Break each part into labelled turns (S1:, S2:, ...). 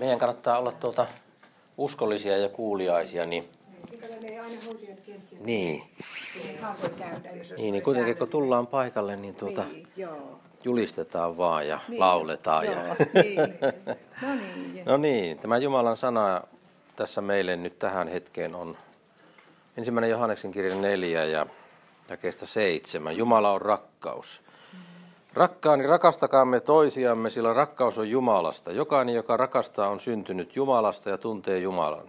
S1: Meidän kannattaa olla uskollisia ja kuuliaisia, niin niin. Niin, kuitenkin kun tullaan paikalle, niin julistetaan vaan ja lauletaan.
S2: Joo,
S1: ja
S2: No niin.
S1: No niin, tämä Jumalan sana tässä meille nyt tähän hetkeen on 1. Johanneksen kirja 4 ja jakeesta 7. Jumala on rakkaus. Rakkaani, rakastakaamme toisiamme, sillä rakkaus on Jumalasta. Jokainen, joka rakastaa, on syntynyt Jumalasta ja tuntee Jumalan.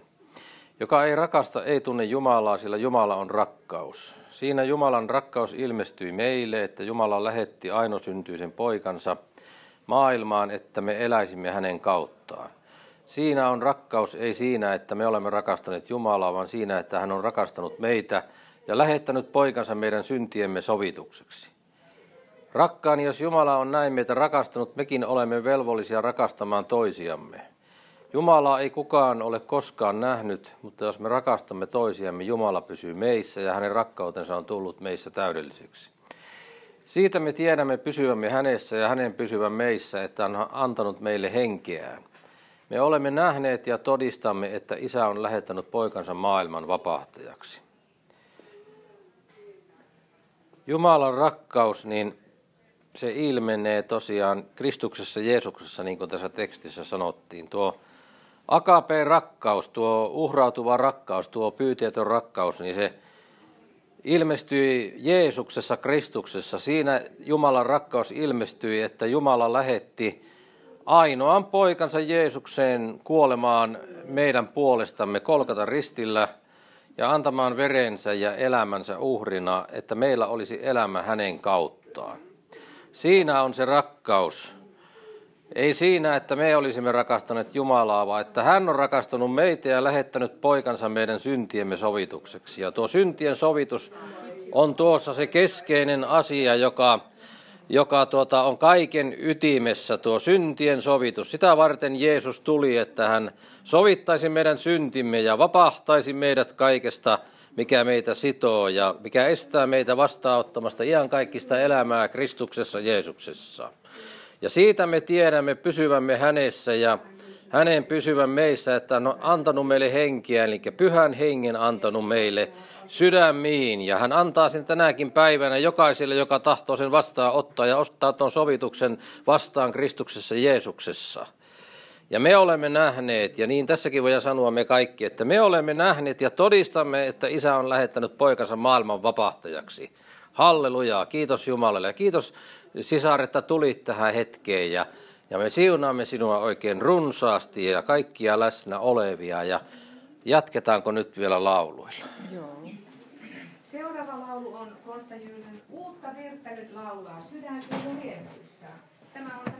S1: Joka ei rakasta, ei tunne Jumalaa, sillä Jumala on rakkaus. Siinä Jumalan rakkaus ilmestyi meille, että Jumala lähetti ainoasyntyisen poikansa maailmaan, että me eläisimme hänen kauttaan. Siinä on rakkaus, ei siinä, että me olemme rakastaneet Jumalaa, vaan siinä, että hän on rakastanut meitä ja lähettänyt poikansa meidän syntiemme sovitukseksi. Rakkaani, jos Jumala on näin meitä rakastanut, mekin olemme velvollisia rakastamaan toisiamme. Jumalaa ei kukaan ole koskaan nähnyt, mutta jos me rakastamme toisiamme, Jumala pysyy meissä ja hänen rakkautensa on tullut meissä täydelliseksi. Siitä me tiedämme pysyvämme hänessä ja hänen pysyvän meissä, että hän on antanut meille henkeään. Me olemme nähneet ja todistamme, että Isä on lähettänyt poikansa maailman vapahtajaksi. Jumalan rakkaus, niin se ilmenee tosiaan Kristuksessa Jeesuksessa, niin kuin tässä tekstissä sanottiin. Tuo agape-rakkaus, tuo uhrautuva rakkaus, tuo pyyteetön rakkaus, niin se ilmestyi Jeesuksessa, Kristuksessa. Siinä Jumalan rakkaus ilmestyi, että Jumala lähetti ainoan poikansa Jeesukseen kuolemaan meidän puolestamme Golgatan ristillä ja antamaan verensä ja elämänsä uhrina, että meillä olisi elämä hänen kauttaan. Siinä on se rakkaus. Ei siinä, että me olisimme rakastaneet Jumalaa, vaan että hän on rakastanut meitä ja lähettänyt poikansa meidän syntiemme sovitukseksi. Ja tuo syntien sovitus on tuossa se keskeinen asia, joka on kaiken ytimessä, tuo syntien sovitus. Sitä varten Jeesus tuli, että hän sovittaisi meidän syntimme ja vapahtaisi meidät kaikesta, mikä meitä sitoo ja mikä estää meitä vastaanottamasta iankaikkista elämää Kristuksessa Jeesuksessa. Ja siitä me tiedämme pysyvämme hänessä ja hänen pysyvän meissä, että hän on antanut meille henkeä, eli pyhän hengen antanut meille sydämiin. Ja hän antaa sen tänäkin päivänä jokaiselle, joka tahtoo sen vastaan ottaa ja ottaa tuon sovituksen vastaan Kristuksessa Jeesuksessa. Ja me olemme nähneet, ja niin tässäkin voidaan sanoa me kaikki, että me olemme nähneet ja todistamme, että Isä on lähettänyt poikansa maailman vapahtajaksi. Halleluja, kiitos Jumalalle ja kiitos sisar, että tulit tähän hetkeen ja me siunaamme sinua oikein runsaasti ja kaikkia läsnä olevia ja jatketaanko nyt vielä lauluilla?
S2: Joo. Seuraava laulu on Kortta Jylhyn Uutta virttä nyt laulaa sydän sinun riemyissään. Tämä on